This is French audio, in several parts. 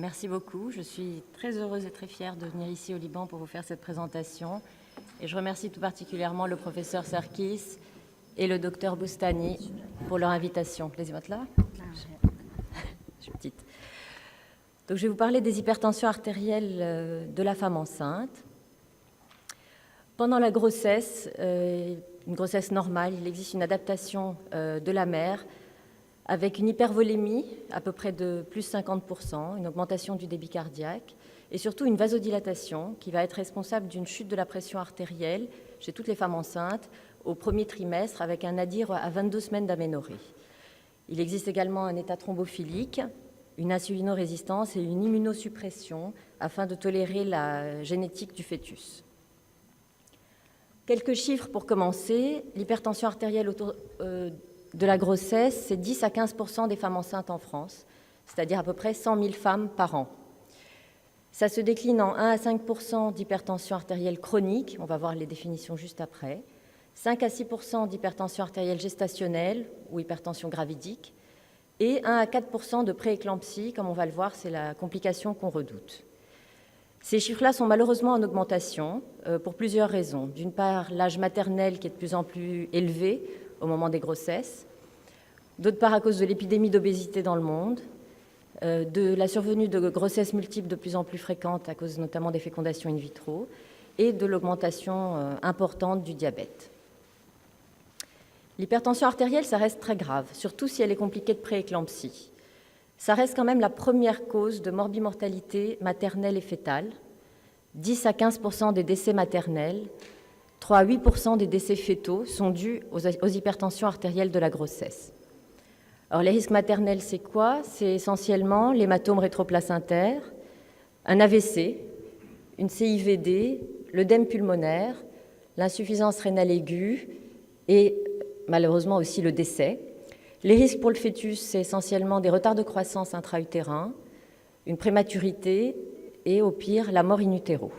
Merci beaucoup. Je suis très heureuse et très fière de venir ici au Liban pour vous faire cette présentation. Et je remercie tout particulièrement le professeur Sarkis et le docteur Boustani pour leur invitation. Les votes là. Je suis petite. Donc, je vais vous parler des hypertensions artérielles de la femme enceinte. Pendant la grossesse, une grossesse normale, il existe une adaptation de la mère avec une hypervolémie à peu près de plus 50%, une augmentation du débit cardiaque et surtout une vasodilatation qui va être responsable d'une chute de la pression artérielle chez toutes les femmes enceintes au premier trimestre avec un nadir à 22 semaines d'aménorrhée. Il existe également un état thrombophilique, une insulinorésistance et une immunosuppression afin de tolérer la génétique du fœtus. Quelques chiffres pour commencer. L'hypertension artérielle autour de la grossesse, c'est 10 à 15% des femmes enceintes en France, c'est-à-dire à peu près 100 000 femmes par an. Ça se décline en 1 à 5% d'hypertension artérielle chronique, on va voir les définitions juste après, 5 à 6% d'hypertension artérielle gestationnelle ou hypertension gravidique, et 1 à 4% de prééclampsie, comme on va le voir, c'est la complication qu'on redoute. Ces chiffres-là sont malheureusement en augmentation pour plusieurs raisons. D'une part, l'âge maternel qui est de plus en plus élevé au moment des grossesses. D'autre part, à cause de l'épidémie d'obésité dans le monde, de la survenue de grossesses multiples de plus en plus fréquentes à cause notamment des fécondations in vitro et de l'augmentation importante du diabète. L'hypertension artérielle, ça reste très grave, surtout si elle est compliquée de prééclampsie. Ça reste quand même la première cause de morbimortalité maternelle et fœtale. 10 à 15% des décès maternels, 3 à 8% des décès fœtaux sont dus aux hypertensions artérielles de la grossesse. Alors, les risques maternels, c'est quoi? C'est essentiellement l'hématome rétroplacentaire, un AVC, une CIVD, l'œdème pulmonaire, l'insuffisance rénale aiguë et malheureusement aussi le décès. Les risques pour le fœtus, c'est essentiellement des retards de croissance intra-utérins, une prématurité et au pire, la mort in utero.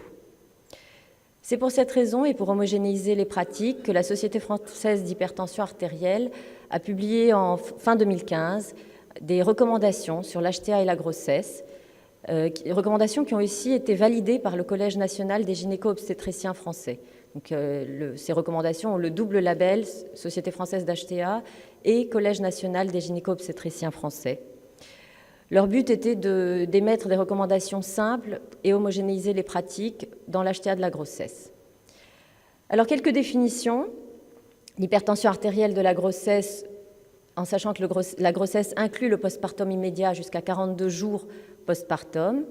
C'est pour cette raison et pour homogénéiser les pratiques que la Société française d'hypertension artérielle a publié en fin 2015 des recommandations sur l'HTA et la grossesse, recommandations qui ont aussi été validées par le Collège national des gynéco-obstétriciens français. Donc, ces recommandations ont le double label Société française d'HTA et Collège national des gynéco-obstétriciens français. Leur but était d'émettre des recommandations simples et homogénéiser les pratiques dans l'HTA de la grossesse. Alors, quelques définitions. L'hypertension artérielle de la grossesse, en sachant que la grossesse inclut le postpartum immédiat jusqu'à 42 jours postpartum,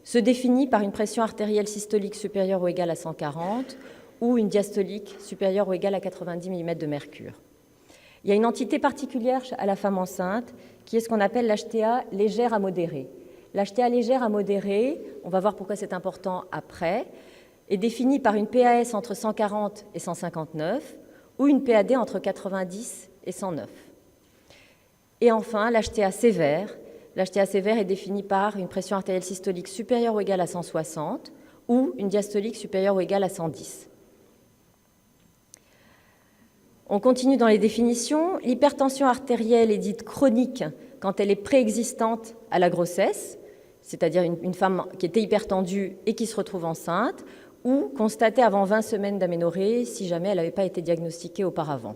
se définit par une pression artérielle systolique supérieure ou égale à 140 ou une diastolique supérieure ou égale à 90 mm de mercure. Il y a une entité particulière à la femme enceinte qui est ce qu'on appelle l'HTA légère à modérée. L'HTA légère à modérée, on va voir pourquoi c'est important après, est définie par une PAS entre 140 et 159 ou une PAD entre 90 et 109. Et enfin, l'HTA sévère. L'HTA sévère est définie par une pression artérielle systolique supérieure ou égale à 160 ou une diastolique supérieure ou égale à 110. On continue dans les définitions. L'hypertension artérielle est dite chronique quand elle est préexistante à la grossesse, c'est-à-dire une femme qui était hypertendue et qui se retrouve enceinte, ou constatée avant 20 semaines d'aménorrhée si jamais elle n'avait pas été diagnostiquée auparavant.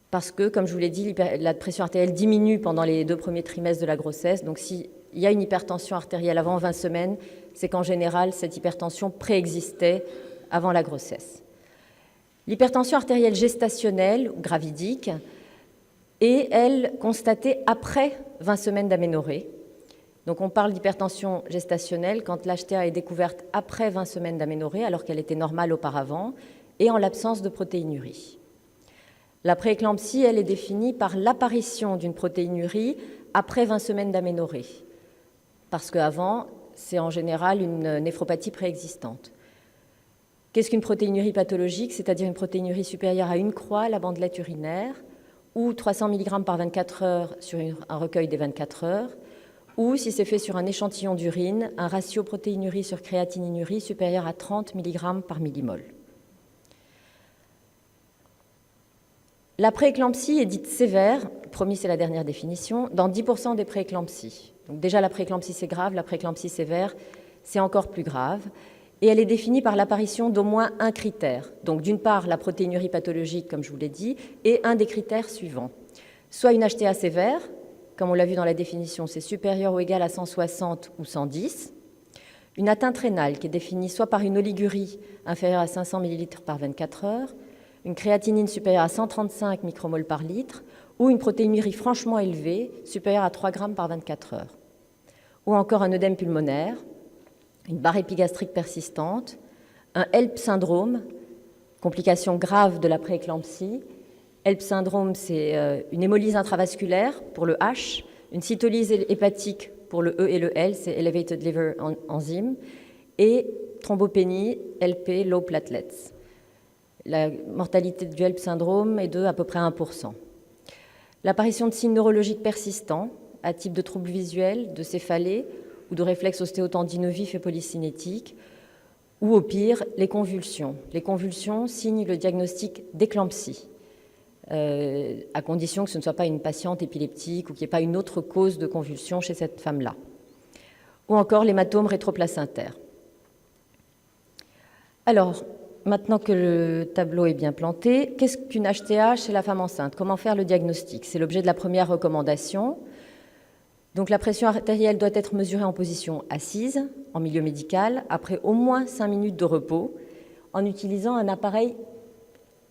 Parce que, comme je vous l'ai dit, la pression artérielle diminue pendant les 2 premiers trimestres de la grossesse. Donc, s'il y a une hypertension artérielle avant 20 semaines, c'est qu'en général, cette hypertension préexistait avant la grossesse. L'hypertension artérielle gestationnelle ou gravidique est, elle, constatée après 20 semaines d'aménorrhée. Donc, on parle d'hypertension gestationnelle quand l'HTA est découverte après 20 semaines d'aménorrhée, alors qu'elle était normale auparavant, et en l'absence de protéinurie. La prééclampsie, elle, est définie par l'apparition d'une protéinurie après 20 semaines d'aménorrhée, parce qu'avant, c'est en général une néphropathie préexistante. Qu'est-ce qu'une protéinurie pathologique? C'est-à-dire une protéinurie supérieure à 1 croix à la bandelette urinaire, ou 300 mg par 24 heures sur un recueil des 24 heures, ou, si c'est fait sur un échantillon d'urine, un ratio protéinurie sur créatininurie supérieur à 30 mg par millimol. La prééclampsie est dite sévère, promis c'est la dernière définition, dans 10% des prééclampsies. Donc déjà la prééclampsie c'est grave, la prééclampsie sévère c'est encore plus grave. Et elle est définie par l'apparition d'au moins un critère. Donc d'une part la protéinurie pathologique comme je vous l'ai dit, et un des critères suivants. Soit une HTA sévère, comme on l'a vu dans la définition, c'est supérieur ou égal à 160 ou 110. Une atteinte rénale qui est définie soit par une oligurie inférieure à 500 ml par 24 heures, une créatinine supérieure à 135 micromoles par litre, ou une protéinurie franchement élevée, supérieure à 3 grammes par 24 heures. Ou encore un œdème pulmonaire, une barre épigastrique persistante, un HELP syndrome, complication grave de la prééclampsie. HELP syndrome, c'est une hémolyse intravasculaire pour le H, une cytolyse hépatique pour le E et le L, c'est Elevated Liver Enzyme, et thrombopénie, LP, low platelets. La mortalité du HELP syndrome est de à peu près 1%. L'apparition de signes neurologiques persistants, à type de troubles visuels, de céphalée ou de réflexes ostéotendineux vifs et polycinétiques, ou au pire, les convulsions. Les convulsions signent le diagnostic d'éclampsie, à condition que ce ne soit pas une patiente épileptique ou qu'il n'y ait pas une autre cause de convulsion chez cette femme-là. Ou encore l'hématome rétroplacentaire. Alors, maintenant que le tableau est bien planté, qu'est-ce qu'une HTA chez la femme enceinte? Comment faire le diagnostic? C'est l'objet de la première recommandation. Donc la pression artérielle doit être mesurée en position assise, en milieu médical, après au moins 5 minutes de repos, en utilisant un appareil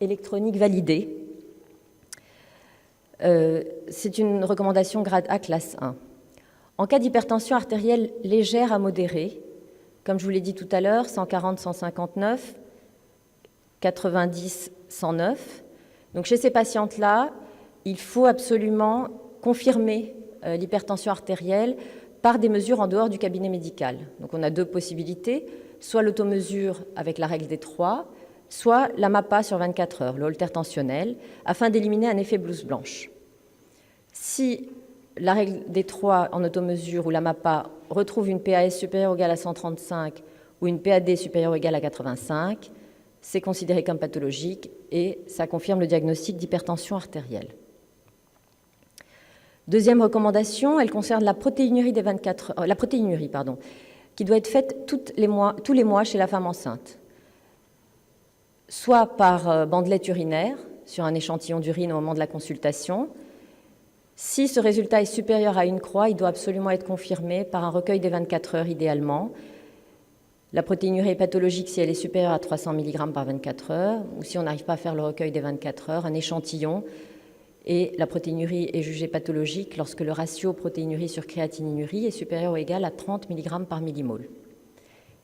électronique validé. C'est une recommandation grade A, classe 1. En cas d'hypertension artérielle légère à modérée, comme je vous l'ai dit tout à l'heure, 140, 159, 90, 109. Donc chez ces patientes-là, il faut absolument confirmer l'hypertension artérielle par des mesures en dehors du cabinet médical. Donc on a deux possibilités, soit l'automesure avec la règle des 3, soit la MAPA sur 24 heures, le holter tensionnel, afin d'éliminer un effet blouse blanche. Si la règle des 3 en automesure ou la MAPA retrouve une PAS supérieure ou égale à 135 ou une PAD supérieure ou égale à 85, c'est considéré comme pathologique et ça confirme le diagnostic d'hypertension artérielle. Deuxième recommandation, elle concerne la protéinurie des 24 heures, la protéinurie, qui doit être faite tous les mois chez la femme enceinte, soit par bandelette urinaire sur un échantillon d'urine au moment de la consultation. Si ce résultat est supérieur à une croix, il doit absolument être confirmé par un recueil des 24 heures idéalement. La protéinurie est pathologique si elle est supérieure à 300 mg par 24 heures, ou si on n'arrive pas à faire le recueil des 24 heures, un échantillon. Et la protéinurie est jugée pathologique lorsque le ratio protéinurie sur créatininurie est supérieur ou égal à 30 mg par millimole.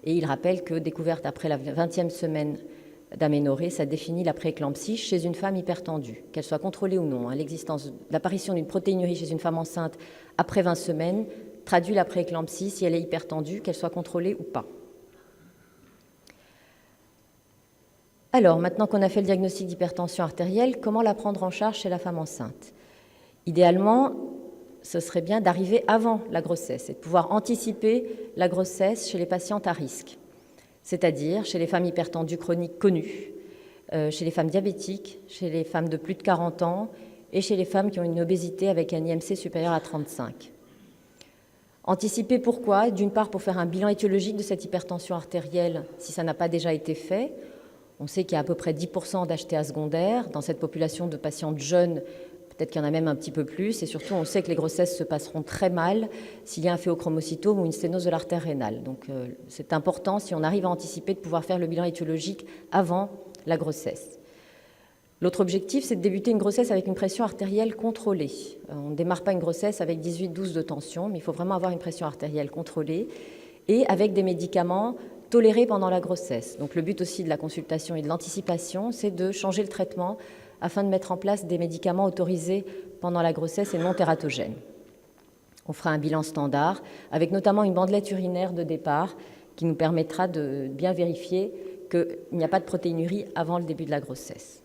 Et il rappelle que, découverte après la 20e semaine d'aménorrhée, ça définit la prééclampsie chez une femme hypertendue, qu'elle soit contrôlée ou non. L'apparition d'une protéinurie chez une femme enceinte après 20 semaines traduit la prééclampsie si elle est hypertendue, qu'elle soit contrôlée ou pas. Alors, maintenant qu'on a fait le diagnostic d'hypertension artérielle, comment la prendre en charge chez la femme enceinte? Idéalement, ce serait bien d'arriver avant la grossesse et de pouvoir anticiper la grossesse chez les patientes à risque, c'est-à-dire chez les femmes hypertendues chroniques connues, chez les femmes diabétiques, chez les femmes de plus de 40 ans et chez les femmes qui ont une obésité avec un IMC supérieur à 35. Anticiper pourquoi? D'une part, pour faire un bilan étiologique de cette hypertension artérielle, si ça n'a pas déjà été fait. On sait qu'il y a à peu près 10% d'HTA secondaires. Dans cette population de patientes jeunes, peut-être qu'il y en a même un petit peu plus. Et surtout, on sait que les grossesses se passeront très mal s'il y a un phéochromocytome ou une sténose de l'artère rénale. Donc c'est important, si on arrive à anticiper, de pouvoir faire le bilan étiologique avant la grossesse. L'autre objectif, c'est de débuter une grossesse avec une pression artérielle contrôlée. On ne démarre pas une grossesse avec 18-12 de tension, mais il faut vraiment avoir une pression artérielle contrôlée et avec des médicaments tolérés pendant la grossesse. Donc le but aussi de la consultation et de l'anticipation, c'est de changer le traitement afin de mettre en place des médicaments autorisés pendant la grossesse et non tératogènes. On fera un bilan standard avec notamment une bandelette urinaire de départ qui nous permettra de bien vérifier qu'il n'y a pas de protéinurie avant le début de la grossesse.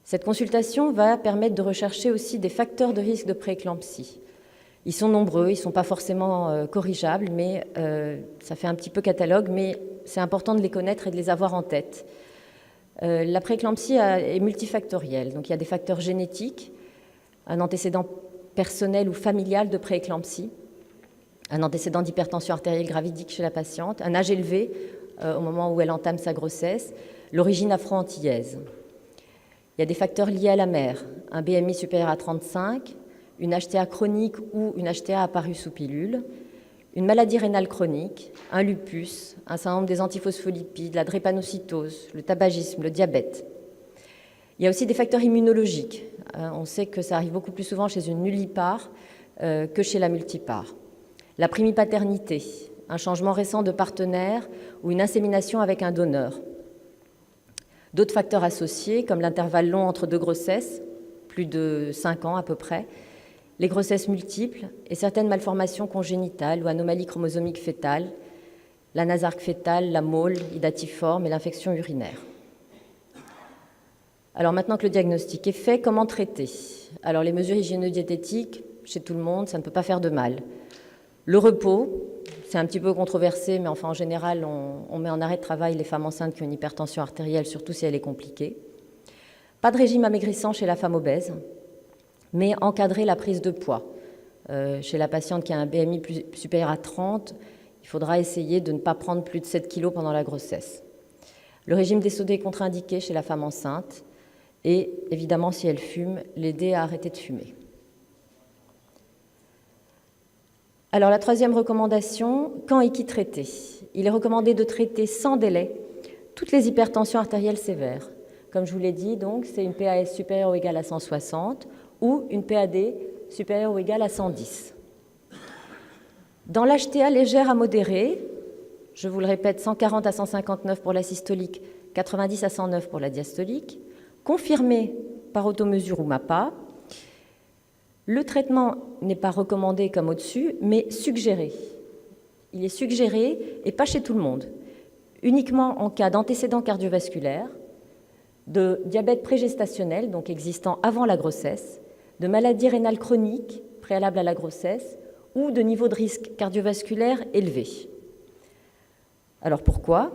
Cette consultation va permettre de rechercher aussi des facteurs de risque de prééclampsie. Ils sont nombreux, ils ne sont pas forcément corrigeables, mais ça fait un petit peu catalogue, mais c'est important de les connaître et de les avoir en tête. La prééclampsie est multifactorielle, donc il y a des facteurs génétiques, un antécédent personnel ou familial de prééclampsie, un antécédent d'hypertension artérielle gravidique chez la patiente, un âge élevé au moment où elle entame sa grossesse, l'origine afro-antillaise. Il y a des facteurs liés à la mère, un BMI supérieur à 35, une HTA chronique ou une HTA apparue sous pilule, une maladie rénale chronique, un lupus, un syndrome des antiphospholipides, la drépanocytose, le tabagisme, le diabète. Il y a aussi des facteurs immunologiques. On sait que ça arrive beaucoup plus souvent chez une nullipare que chez la multipare. La primipaternité, un changement récent de partenaire ou une insémination avec un donneur. D'autres facteurs associés, comme l'intervalle long entre deux grossesses, plus de 5 ans à peu près, les grossesses multiples et certaines malformations congénitales ou anomalies chromosomiques fétales, la nasarque fétale, la mole idatiforme et l'infection urinaire. Alors maintenant que le diagnostic est fait, comment traiter? Alors les mesures hygiéno-diététiques, chez tout le monde, ça ne peut pas faire de mal. Le repos, c'est un petit peu controversé, mais enfin en général, on met en arrêt de travail les femmes enceintes qui ont une hypertension artérielle, surtout si elle est compliquée. Pas de régime amaigrissant chez la femme obèse, mais encadrer la prise de poids. Chez la patiente qui a un BMI supérieur à 30, il faudra essayer de ne pas prendre plus de 7 kg pendant la grossesse. Le régime des sodés est contre-indiqué chez la femme enceinte et, évidemment, si elle fume, l'aider à arrêter de fumer. Alors, la troisième recommandation, quand et qui traiter? Il est recommandé de traiter sans délai toutes les hypertensions artérielles sévères. Comme je vous l'ai dit, donc, c'est une PAS supérieure ou égale à 160 ou une PAD supérieure ou égale à 110. Dans l'HTA légère à modérée, je vous le répète, 140 à 159 pour la systolique, 90 à 109 pour la diastolique, confirmé par automesure ou MAPA, le traitement n'est pas recommandé comme au-dessus, mais suggéré. Il est suggéré et pas chez tout le monde, uniquement en cas d'antécédent cardiovasculaire, de diabète prégestationnel, donc existant avant la grossesse, de maladie rénale chronique préalable à la grossesse ou de niveau de risque cardiovasculaire élevé. Alors pourquoi?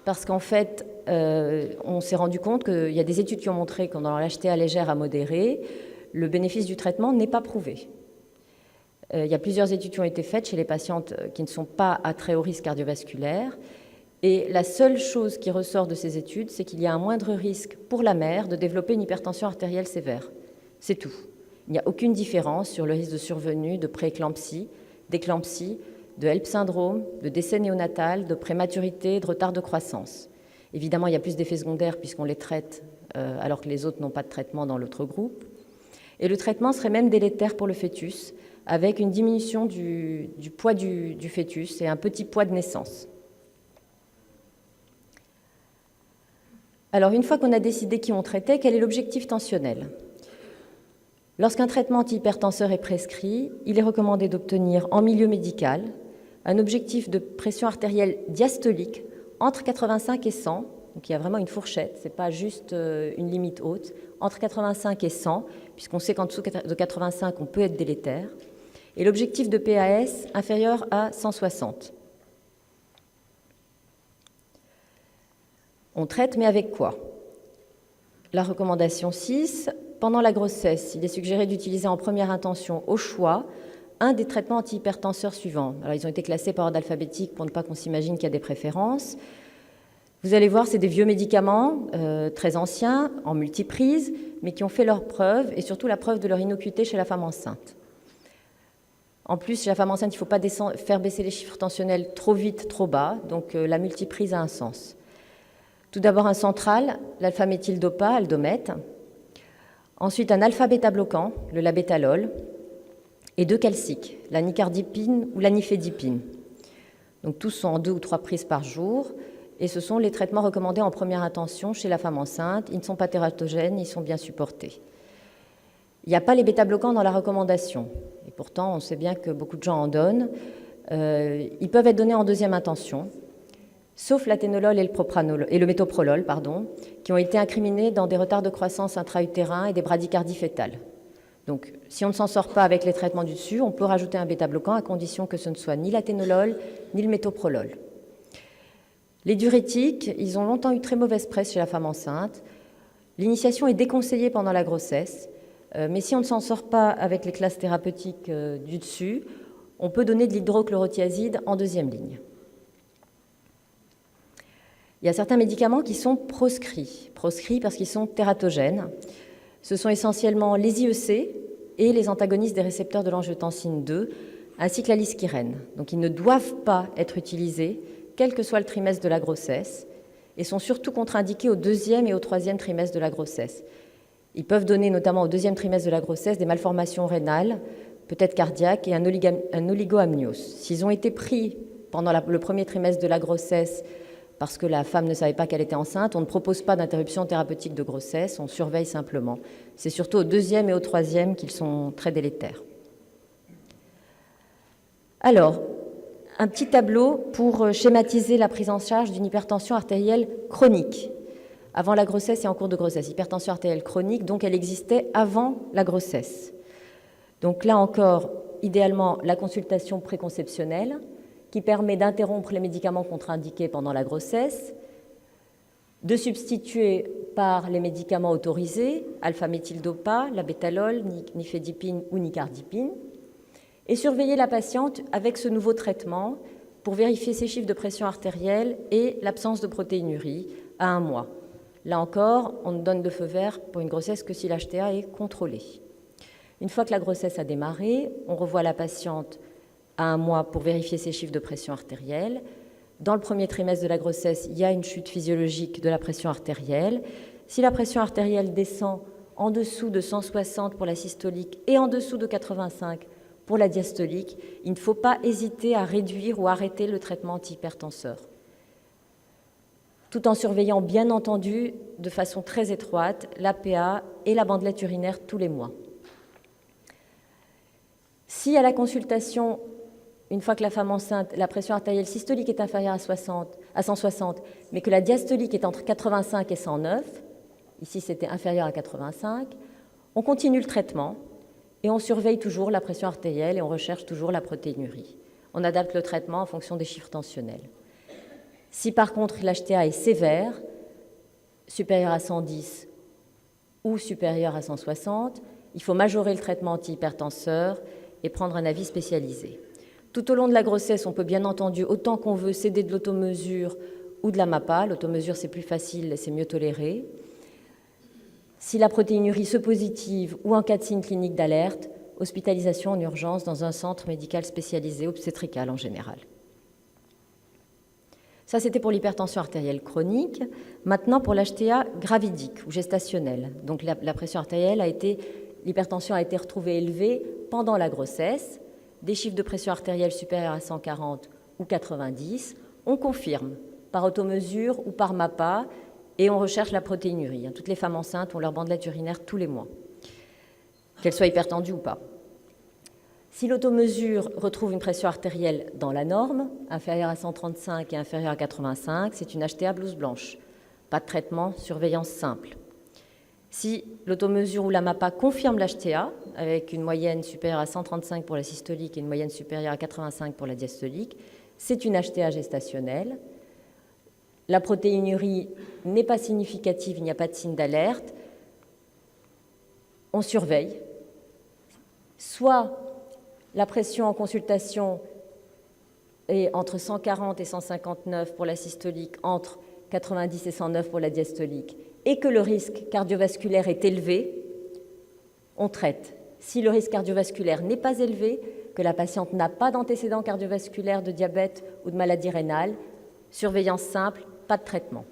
Parce qu'en fait, on s'est rendu compte qu'il y a des études qui ont montré que dans l'HTA légère à modérée, le bénéfice du traitement n'est pas prouvé. Il y a plusieurs études qui ont été faites chez les patientes qui ne sont pas à très haut risque cardiovasculaire. Et la seule chose qui ressort de ces études, c'est qu'il y a un moindre risque pour la mère de développer une hypertension artérielle sévère. C'est tout. Il n'y a aucune différence sur le risque de survenue de prééclampsie, d'éclampsie, de HELP syndrome, de décès néonatal, de prématurité, de retard de croissance. Évidemment, il y a plus d'effets secondaires puisqu'on les traite alors que les autres n'ont pas de traitement dans l'autre groupe. Et le traitement serait même délétère pour le fœtus, avec une diminution du poids du fœtus et un petit poids de naissance. Alors, une fois qu'on a décidé qui on traitait, quel est l'objectif tensionnel? Lorsqu'un traitement antihypertenseur est prescrit, il est recommandé d'obtenir en milieu médical un objectif de pression artérielle diastolique entre 85 et 100, donc il y a vraiment une fourchette, ce n'est pas juste une limite haute, entre 85 et 100, puisqu'on sait qu'en dessous de 85, on peut être délétère, et l'objectif de PAS inférieur à 160. On traite, mais avec quoi? La recommandation 6, pendant la grossesse, il est suggéré d'utiliser en première intention, au choix, un des traitements antihypertenseurs suivants. Alors, ils ont été classés par ordre alphabétique pour ne pas qu'on s'imagine qu'il y a des préférences. Vous allez voir, c'est des vieux médicaments, très anciens, en multiprise, mais qui ont fait leur preuve, et surtout la preuve de leur innocuité chez la femme enceinte. En plus, chez la femme enceinte, il ne faut pas faire baisser les chiffres tensionnels trop vite, trop bas, donc la multiprise a un sens. Tout d'abord un central, l'alpha-méthyldopa, aldomète. Ensuite un alpha-bêta-bloquant, le labétalol. Et 2 calciques, la nicardipine ou la nifedipine. Donc tous sont en 2 ou 3 prises par jour. Et ce sont les traitements recommandés en première intention chez la femme enceinte. Ils ne sont pas tératogènes, ils sont bien supportés. Il n'y a pas les bêta-bloquants dans la recommandation. Et pourtant, on sait bien que beaucoup de gens en donnent. Ils peuvent être donnés en deuxième intention, sauf l'athénolol et le métoprolol, qui ont été incriminés dans des retards de croissance intra-utérins et des bradycardies fœtales. Donc, si on ne s'en sort pas avec les traitements du dessus, on peut rajouter un bêta-bloquant à condition que ce ne soit ni l'athénolol ni le métoprolol. Les diurétiques, ils ont longtemps eu très mauvaise presse chez la femme enceinte. L'initiation est déconseillée pendant la grossesse, mais si on ne s'en sort pas avec les classes thérapeutiques du dessus, on peut donner de l'hydrochlorothiazide en deuxième ligne. Il y a certains médicaments qui sont proscrits parce qu'ils sont tératogènes. Ce sont essentiellement les IEC et les antagonistes des récepteurs de l'angiotensine 2, ainsi que la liskirène. Donc ils ne doivent pas être utilisés, quel que soit le trimestre de la grossesse, et sont surtout contre-indiqués au deuxième et au troisième trimestre de la grossesse. Ils peuvent donner, notamment au deuxième trimestre de la grossesse, des malformations rénales, peut-être cardiaques, et un oligoamnios. S'ils ont été pris pendant le premier trimestre de la grossesse parce que la femme ne savait pas qu'elle était enceinte, on ne propose pas d'interruption thérapeutique de grossesse, on surveille simplement. C'est surtout au deuxième et au troisième qu'ils sont très délétères. Alors, un petit tableau pour schématiser la prise en charge d'une hypertension artérielle chronique, avant la grossesse et en cours de grossesse. Hypertension artérielle chronique, donc elle existait avant la grossesse. Donc là encore, idéalement, la consultation préconceptionnelle, qui permet d'interrompre les médicaments contre-indiqués pendant la grossesse, de substituer par les médicaments autorisés, alpha-méthyldopa, labétalol, nifedipine ou nicardipine, et surveiller la patiente avec ce nouveau traitement pour vérifier ses chiffres de pression artérielle et l'absence de protéinurie à 1 mois. Là encore, on ne donne de feu vert pour une grossesse que si l'HTA est contrôlée. Une fois que la grossesse a démarré, on revoit la patiente à 1 mois pour vérifier ses chiffres de pression artérielle. Dans le premier trimestre de la grossesse, il y a une chute physiologique de la pression artérielle. Si la pression artérielle descend en dessous de 160 pour la systolique et en dessous de 85 pour la diastolique, il ne faut pas hésiter à réduire ou arrêter le traitement antihypertenseur, tout en surveillant bien entendu de façon très étroite l'APA et la bandelette urinaire tous les mois. Si à la consultation, une fois que la femme enceinte, la pression artérielle systolique est inférieure à 160, mais que la diastolique est entre 85 et 109, ici c'était inférieur à 85, on continue le traitement et on surveille toujours la pression artérielle et on recherche toujours la protéinurie. On adapte le traitement en fonction des chiffres tensionnels. Si par contre l'HTA est sévère, supérieur à 110 ou supérieur à 160, il faut majorer le traitement antihypertenseur et prendre un avis spécialisé. Tout au long de la grossesse, on peut bien entendu, autant qu'on veut, céder de l'automesure ou de la MAPA. L'automesure, c'est plus facile et c'est mieux toléré. Si la protéinurie se positive ou en cas de signe clinique d'alerte, hospitalisation en urgence dans un centre médical spécialisé obstétrical en général. Ça, c'était pour l'hypertension artérielle chronique. Maintenant, pour l'HTA gravidique ou gestationnelle. Donc, la pression artérielle l'hypertension a été retrouvée élevée pendant la grossesse, des chiffres de pression artérielle supérieurs à 140 ou 90. On confirme par automesure ou par MAPA et on recherche la protéinurie. Toutes les femmes enceintes ont leur bandelette urinaire tous les mois, qu'elles soient hypertendues ou pas. Si l'automesure retrouve une pression artérielle dans la norme, inférieure à 135 et inférieure à 85, c'est une HTA blouse blanche. Pas de traitement, surveillance simple. Si l'automesure ou la MAPA confirme l'HTA, avec une moyenne supérieure à 135 pour la systolique et une moyenne supérieure à 85 pour la diastolique, c'est une HTA gestationnelle. La protéinurie n'est pas significative, il n'y a pas de signe d'alerte. On surveille. Soit la pression en consultation est entre 140 et 159 pour la systolique, entre 90 et 109 pour la diastolique, et que le risque cardiovasculaire est élevé, on traite. Si le risque cardiovasculaire n'est pas élevé, que la patiente n'a pas d'antécédent cardiovasculaire, de diabète ou de maladie rénale, surveillance simple, pas de traitement.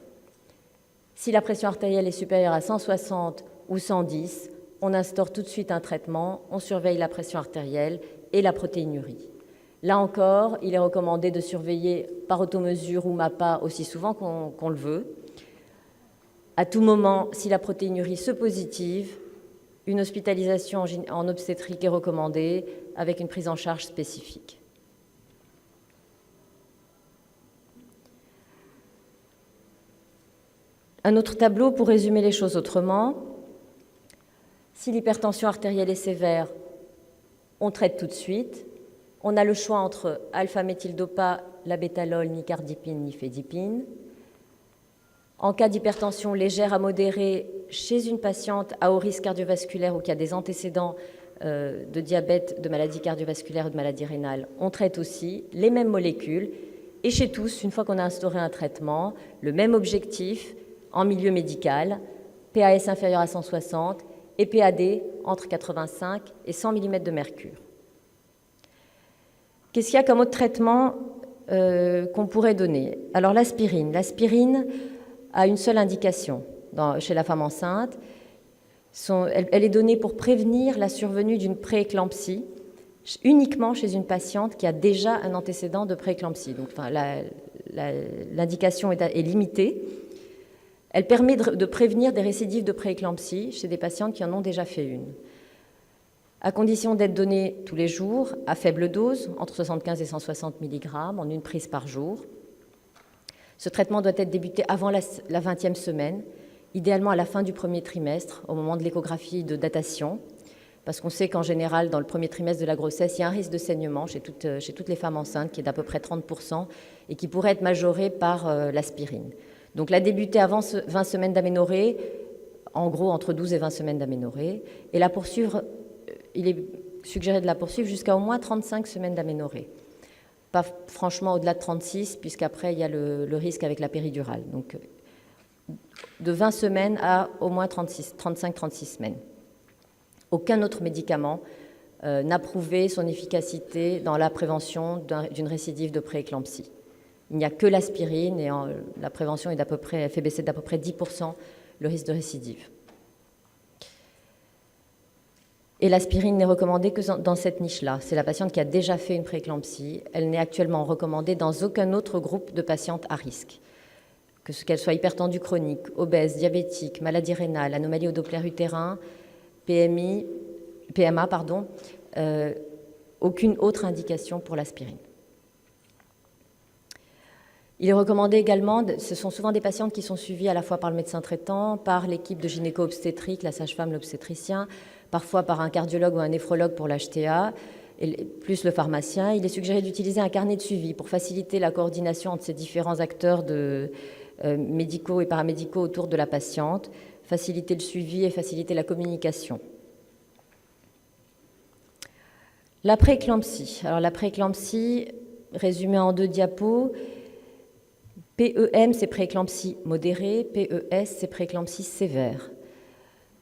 Si la pression artérielle est supérieure à 160 ou 110, on instaure tout de suite un traitement, on surveille la pression artérielle et la protéinurie. Là encore, il est recommandé de surveiller par automesure ou MAPA aussi souvent qu'on le veut. À tout moment, si la protéinurie se positive, une hospitalisation en obstétrique est recommandée avec une prise en charge spécifique. Un autre tableau pour résumer les choses autrement. Si l'hypertension artérielle est sévère, on traite tout de suite. On a le choix entre alpha-méthyldopa, labétalol, nicardipine, nifedipine. En cas d'hypertension légère à modérée chez une patiente à haut risque cardiovasculaire ou qui a des antécédents de diabète, de maladie cardiovasculaire ou de maladie rénale, on traite aussi les mêmes molécules. Et chez tous, une fois qu'on a instauré un traitement, le même objectif en milieu médical, PAS inférieur à 160 et PAD entre 85 et 100 mm de mercure. Qu'est-ce qu'il y a comme autre traitement qu'on pourrait donner? Alors l'aspirine. L'aspirine a une seule indication chez la femme enceinte. Elle est donnée pour prévenir la survenue d'une prééclampsie uniquement chez une patiente qui a déjà un antécédent de prééclampsie. Donc, l'indication est limitée. Elle permet de prévenir des récidives de prééclampsie chez des patientes qui en ont déjà fait une, à condition d'être donnée tous les jours à faible dose, entre 75 et 160 mg, en une prise par jour. Ce traitement doit être débuté avant la 20e semaine, idéalement à la fin du premier trimestre, au moment de l'échographie de datation, parce qu'on sait qu'en général, dans le premier trimestre de la grossesse, il y a un risque de saignement chez toutes les femmes enceintes qui est d'à peu près 30% et qui pourrait être majoré par l'aspirine. Donc la débuter avant 20 semaines d'aménorrhée, en gros entre 12 et 20 semaines d'aménorrhée, et la poursuivre, il est suggéré de la poursuivre jusqu'à au moins 35 semaines d'aménorrhée. Pas franchement au-delà de 36, puisqu'après il y a le risque avec la péridurale. Donc de 20 semaines à au moins 35-36 semaines. Aucun autre médicament n'a prouvé son efficacité dans la prévention d'une récidive de prééclampsie. Il n'y a que l'aspirine et la prévention fait baisser d'à peu près 10% le risque de récidive. Et l'aspirine n'est recommandée que dans cette niche-là. C'est la patiente qui a déjà fait une prééclampsie. Elle n'est actuellement recommandée dans aucun autre groupe de patientes à risque. Qu'elle soit hypertendue chronique, obèse, diabétique, maladie rénale, anomalie au Doppler utérin, PMA, aucune autre indication pour l'aspirine. Il est recommandé également, ce sont souvent des patientes qui sont suivies à la fois par le médecin traitant, par l'équipe de gynéco-obstétrique, la sage-femme, l'obstétricien, parfois par un cardiologue ou un néphrologue pour l'HTA, plus le pharmacien. Il est suggéré d'utiliser un carnet de suivi pour faciliter la coordination entre ces différents acteurs médicaux et paramédicaux autour de la patiente, faciliter le suivi et faciliter la communication. La prééclampsie. Alors la prééclampsie, résumée en 2 diapos, PEM, c'est prééclampsie modérée, PES, c'est prééclampsie sévère.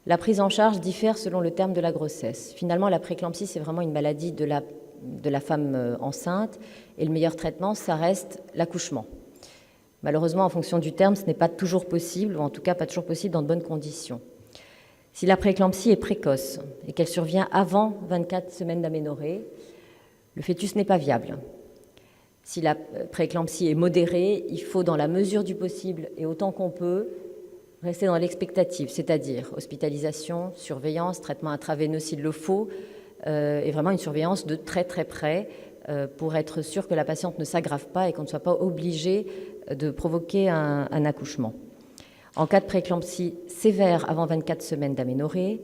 La prise en charge diffère selon le terme de la grossesse. Finalement, la prééclampsie, c'est vraiment une maladie de la femme enceinte, et le meilleur traitement, ça reste l'accouchement. Malheureusement, en fonction du terme, ce n'est pas toujours possible, ou en tout cas pas toujours possible dans de bonnes conditions. Si la prééclampsie est précoce et qu'elle survient avant 24 semaines d'aménorrhée, le fœtus n'est pas viable. Si la prééclampsie est modérée, il faut, dans la mesure du possible et autant qu'on peut, rester dans l'expectative, c'est-à-dire hospitalisation, surveillance, traitement intraveineux s'il le faut, et vraiment une surveillance de très très près pour être sûr que la patiente ne s'aggrave pas et qu'on ne soit pas obligé de provoquer un accouchement. En cas de prééclampsie sévère avant 24 semaines d'aménorrhée,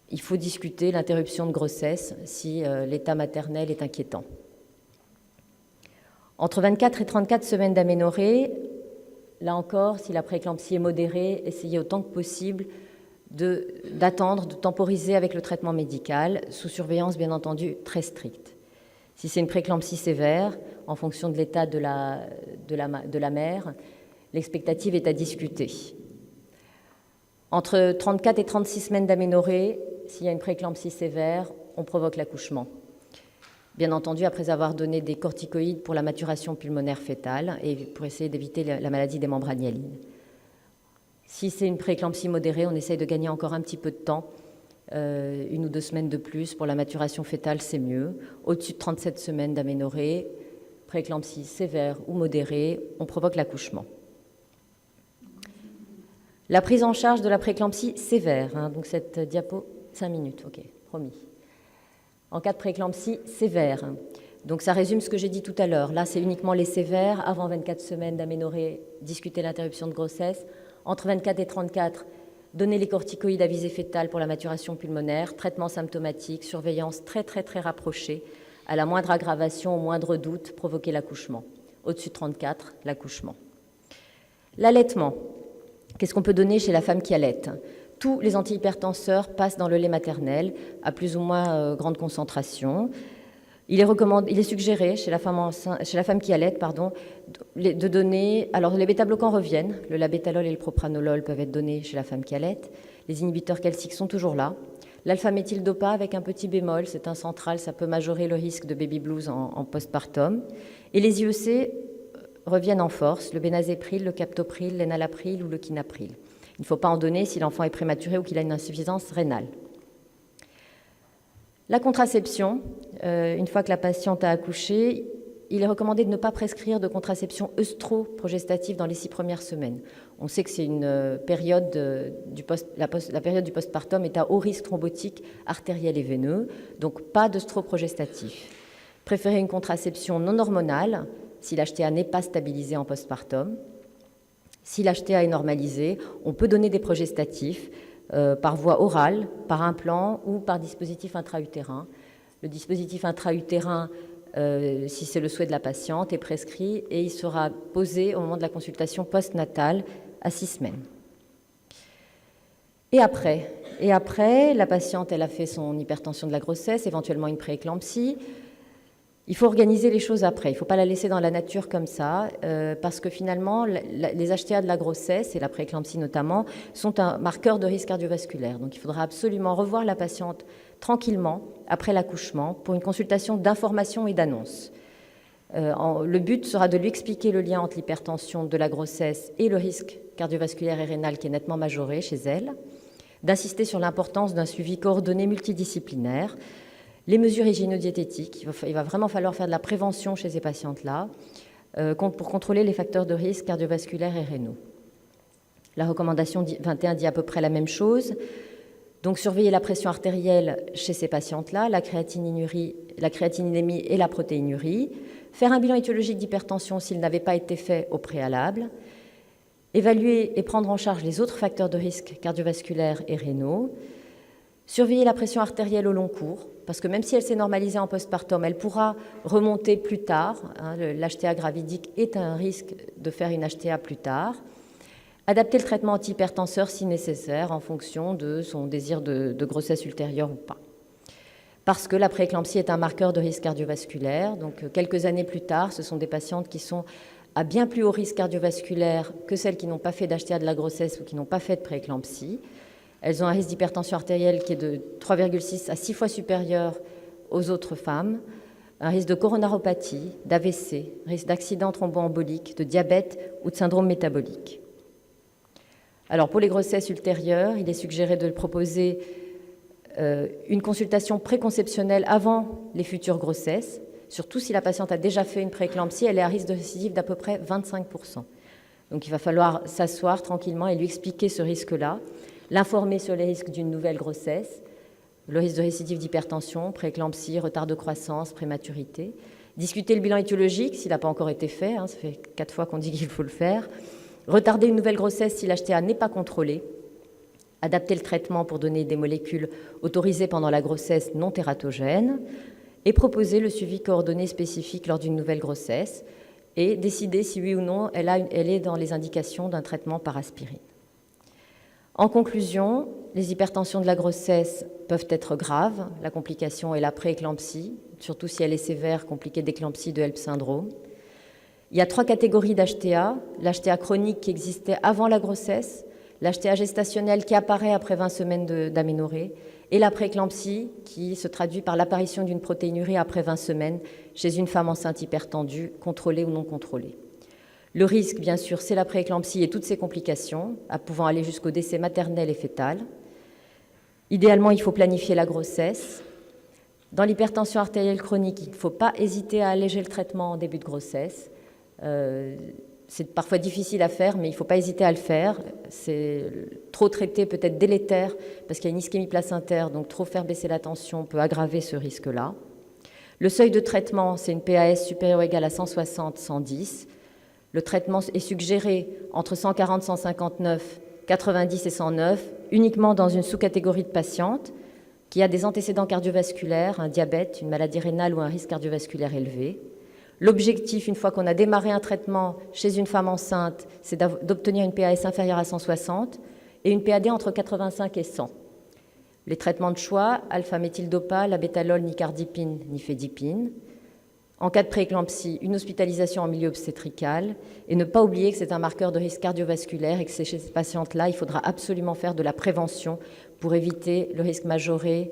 il faut discuter l'interruption de grossesse si l'état maternel est inquiétant. Entre 24 et 34 semaines d'aménorrhée, là encore, si la prééclampsie est modérée, essayez autant que possible d'attendre, de temporiser avec le traitement médical, sous surveillance bien entendu très stricte. Si c'est une prééclampsie sévère, en fonction de l'état de la mère, l'expectative est à discuter. Entre 34 et 36 semaines d'aménorrhée, s'il y a une prééclampsie sévère, on provoque l'accouchement. Bien entendu, après avoir donné des corticoïdes pour la maturation pulmonaire fœtale et pour essayer d'éviter la maladie des membranes hyalines. Si c'est une prééclampsie modérée, on essaye de gagner encore un petit peu de temps, 1 ou 2 semaines de plus. Pour la maturation fœtale, c'est mieux. Au-dessus de 37 semaines d'aménorrhée, prééclampsie sévère ou modérée, on provoque l'accouchement. La prise en charge de la prééclampsie sévère, donc cette diapo, 5 minutes, ok, promis. En cas de prééclampsie sévère, donc ça résume ce que j'ai dit tout à l'heure. Là, c'est uniquement les sévères, avant 24 semaines d'aménorrhée, discuter l'interruption de grossesse. Entre 24 et 34, donner les corticoïdes à visée fœtale pour la maturation pulmonaire, traitement symptomatique, surveillance très très très rapprochée. À la moindre aggravation, au moindre doute, provoquer l'accouchement. Au-dessus de 34, l'accouchement. L'allaitement. Qu'est-ce qu'on peut donner chez la femme qui allaite? Tous les antihypertenseurs passent dans le lait maternel à plus ou moins grande concentration. Il est suggéré chez la femme qui allaite, de donner. Alors les bêta-bloquants reviennent. Le labétalol et le propranolol peuvent être donnés chez la femme qui allaite. Les inhibiteurs calciques sont toujours là. L'alpha-méthyldopa avec un petit bémol, c'est un central, ça peut majorer le risque de baby blues en postpartum. Et les IEC reviennent en force, le bénazépryl, le captopril, l'enalapril ou le quinapril. Il ne faut pas en donner si l'enfant est prématuré ou qu'il a une insuffisance rénale. La contraception, une fois que la patiente a accouché, il est recommandé de ne pas prescrire de contraception œstro-progestative dans les 6 premières semaines. On sait que c'est une période la période du postpartum est à haut risque thrombotique artériel et veineux, donc pas d'œstro-progestatif. Préférez une contraception non hormonale si l'HTA n'est pas stabilisé en postpartum. Si l'HTA est normalisé, on peut donner des progestatifs par voie orale, par implant ou par dispositif intra-utérin. Le dispositif intra-utérin, si c'est le souhait de la patiente, est prescrit et il sera posé au moment de la consultation postnatale à 6 semaines. Et après, la patiente, elle a fait son hypertension de la grossesse, éventuellement une prééclampsie. Il faut organiser les choses après. Il ne faut pas la laisser dans la nature comme ça, parce que finalement, les HTA de la grossesse, et la prééclampsie notamment, sont un marqueur de risque cardiovasculaire. Donc il faudra absolument revoir la patiente tranquillement après l'accouchement pour une consultation d'information et d'annonce. Le but sera de lui expliquer le lien entre l'hypertension de la grossesse et le risque cardiovasculaire et rénal qui est nettement majoré chez elle, d'insister sur l'importance d'un suivi coordonné multidisciplinaire, les mesures hygiéno-diététiques. Il va vraiment falloir faire de la prévention chez ces patientes-là pour contrôler les facteurs de risque cardiovasculaires et rénaux. La recommandation 21 dit à peu près la même chose. Donc surveiller la pression artérielle chez ces patientes-là, la créatinémie et la protéinurie, faire un bilan étiologique d'hypertension s'il n'avait pas été fait au préalable, évaluer et prendre en charge les autres facteurs de risque cardiovasculaires et rénaux, surveiller la pression artérielle au long cours, parce que même si elle s'est normalisée en postpartum, elle pourra remonter plus tard. L'HTA gravidique est un risque de faire une HTA plus tard. Adapter le traitement antihypertenseur si nécessaire en fonction de son désir de grossesse ultérieure ou pas. Parce que la prééclampsie est un marqueur de risque cardiovasculaire. Donc quelques années plus tard, ce sont des patientes qui sont à bien plus haut risque cardiovasculaire que celles qui n'ont pas fait d'HTA de la grossesse ou qui n'ont pas fait de prééclampsie. Elles ont un risque d'hypertension artérielle qui est de 3,6 à 6 fois supérieur aux autres femmes, un risque de coronaropathie, d'AVC, risque d'accident thromboembolique, de diabète ou de syndrome métabolique. Alors pour les grossesses ultérieures, il est suggéré de proposer une consultation préconceptionnelle avant les futures grossesses, surtout si la patiente a déjà fait une prééclampsie, elle est à risque de récidive d'à peu près 25%. Donc il va falloir s'asseoir tranquillement et lui expliquer ce risque-là, l'informer sur les risques d'une nouvelle grossesse, le risque de récidive d'hypertension, prééclampsie, retard de croissance, prématurité, discuter le bilan étiologique s'il n'a pas encore été fait, ça fait 4 fois qu'on dit qu'il faut le faire, retarder une nouvelle grossesse si l'HTA n'est pas contrôlée, adapter le traitement pour donner des molécules autorisées pendant la grossesse non tératogènes et proposer le suivi coordonné spécifique lors d'une nouvelle grossesse et décider si oui ou non elle est dans les indications d'un traitement par aspirine. En conclusion, les hypertensions de la grossesse peuvent être graves. La complication est la prééclampsie, surtout si elle est sévère, compliquée d'éclampsie de HELLP syndrome. Il y a 3 catégories d'HTA. L'HTA chronique qui existait avant la grossesse, l'HTA gestationnelle qui apparaît après 20 semaines d'aménorrhée, et la prééclampsie qui se traduit par l'apparition d'une protéinurie après 20 semaines chez une femme enceinte hypertendue, contrôlée ou non contrôlée. Le risque, bien sûr, c'est la prééclampsie et toutes ses complications, pouvant aller jusqu'au décès maternel et fœtal. Idéalement, il faut planifier la grossesse. Dans l'hypertension artérielle chronique, il ne faut pas hésiter à alléger le traitement en début de grossesse. C'est parfois difficile à faire, mais il ne faut pas hésiter à le faire. C'est trop traité peut être délétère parce qu'il y a une ischémie placentaire, donc trop faire baisser la tension peut aggraver ce risque-là. Le seuil de traitement, c'est une PAS supérieure ou égale à 160-110. Le traitement est suggéré entre 140, 159, 90 et 109, uniquement dans une sous-catégorie de patientes qui a des antécédents cardiovasculaires, un diabète, une maladie rénale ou un risque cardiovasculaire élevé. L'objectif, une fois qu'on a démarré un traitement chez une femme enceinte, c'est d'obtenir une PAS inférieure à 160 et une PAD entre 85 et 100. Les traitements de choix, alpha-méthyldopa, labétalol, nicardipine, nifedipine. En cas de prééclampsie, une hospitalisation en milieu obstétrical. Et ne pas oublier que c'est un marqueur de risque cardiovasculaire et que chez ces patientes-là, il faudra absolument faire de la prévention pour éviter le risque majoré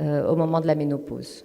au moment de la ménopause.